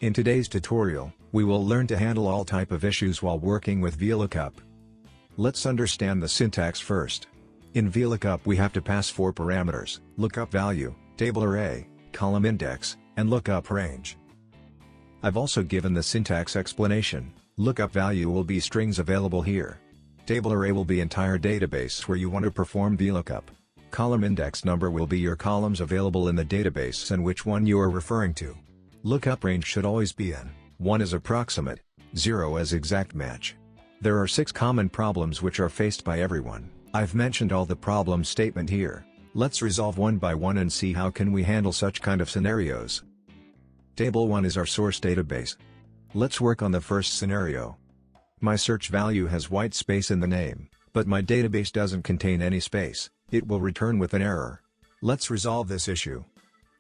In today's tutorial, we will learn to handle all type of issues while working with VLOOKUP. Let's understand the syntax first. In VLOOKUP we have to pass 4 parameters: lookup value, table array, column index, and lookup range. I've also given the syntax explanation. Lookup value will be strings available here. Table array will be entire database where you want to perform VLOOKUP. Column index number will be your columns available in the database and which one you are referring to. Lookup range should always be n. 1 is approximate, 0 as exact match. There are 6 common problems which are faced by everyone. I've mentioned all the problem statement here. Let's resolve one by one and see how can we handle such kind of scenarios. Table 1 is our source database. Let's work on the first scenario. My search value has white space in the name, but my database doesn't contain any space. It will return with an error. Let's resolve this issue.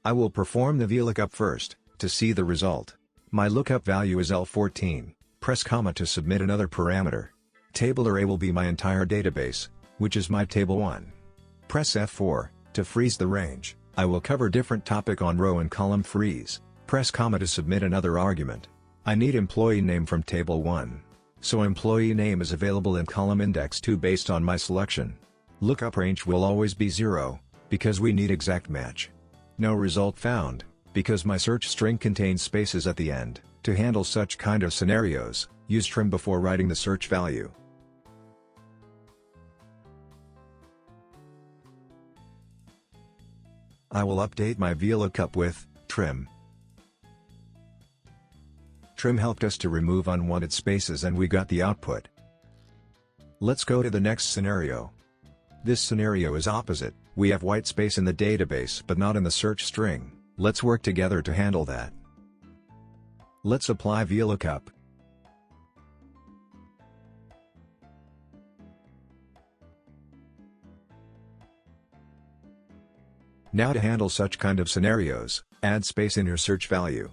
I will perform the VLOOKUP first, to see the result. My lookup value is L14, press comma to submit another parameter. Table array will be my entire database, which is my table 1. Press F4, to freeze the range. I will cover different topic on row and column freeze. Press comma to submit another argument. I need employee name from table 1. So employee name is available in column index 2 based on my selection. Lookup range will always be 0, because we need exact match. No result found, because my search string contains spaces at the end. To handle such kind of scenarios, use trim before writing the search value. I will update my VLOOKUP with trim. Trim helped us to remove unwanted spaces and we got the output. Let's go to the next scenario. This scenario is opposite. We have white space in the database but not in the search string. Let's work together to handle that. Let's apply VLOOKUP. Now to handle such kind of scenarios, add space in your search value.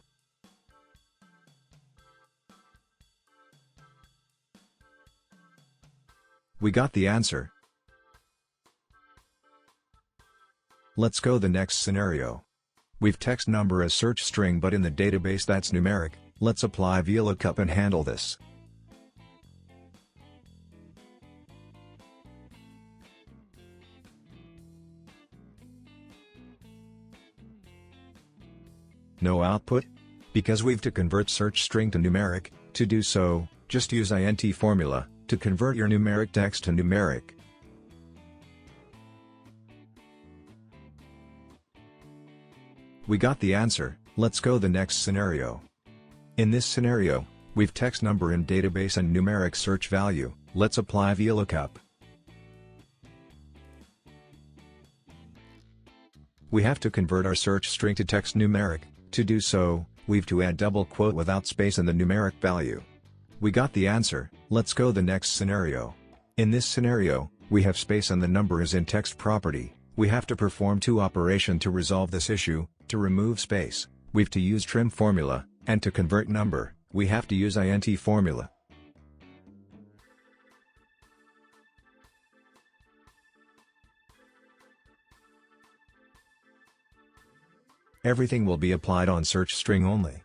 We got the answer. Let's go the next scenario. We've text number as search string but in the database that's numeric. Let's apply VLOOKUP and handle this. No output? Because we've to convert search string to numeric. To do so, just use int formula to convert your numeric text to numeric. We got the answer. Let's go the next scenario. In this scenario, we've text number in database and numeric search value. Let's apply VLOOKUP. We have to convert our search string to text numeric. To do so, we've to add double quote without space in the numeric value. We got the answer. Let's go the next scenario. In this scenario, we have space and the number is in text property. We have to perform 2 operations to resolve this issue. To remove space, we've to use trim formula, and to convert number, we have to use int formula. Everything will be applied on search string only.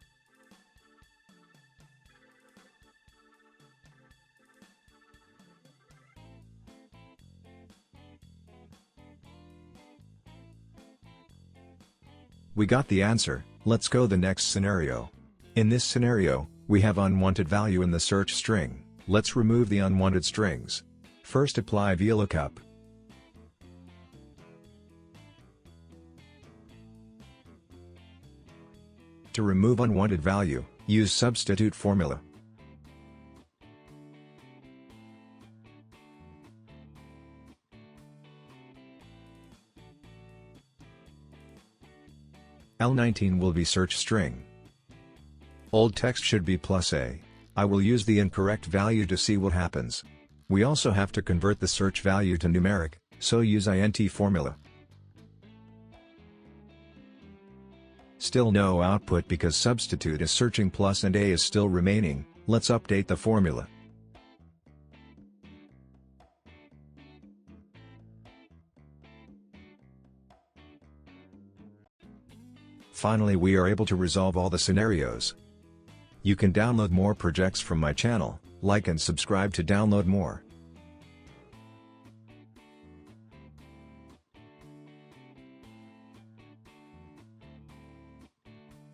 We got the answer. Let's go the next scenario. In this scenario, we have unwanted value in the search string. Let's remove the unwanted strings. First apply VLOOKUP. To remove unwanted value, use substitute formula. L19 will be search string. Old text should be +A. I will use the incorrect value to see what happens. We also have to convert the search value to numeric, so use int formula. Still no output because substitute is searching plus and A is still remaining. Let's update the formula. Finally we are able to resolve all the scenarios. You can download more projects from my channel, like and subscribe to download more.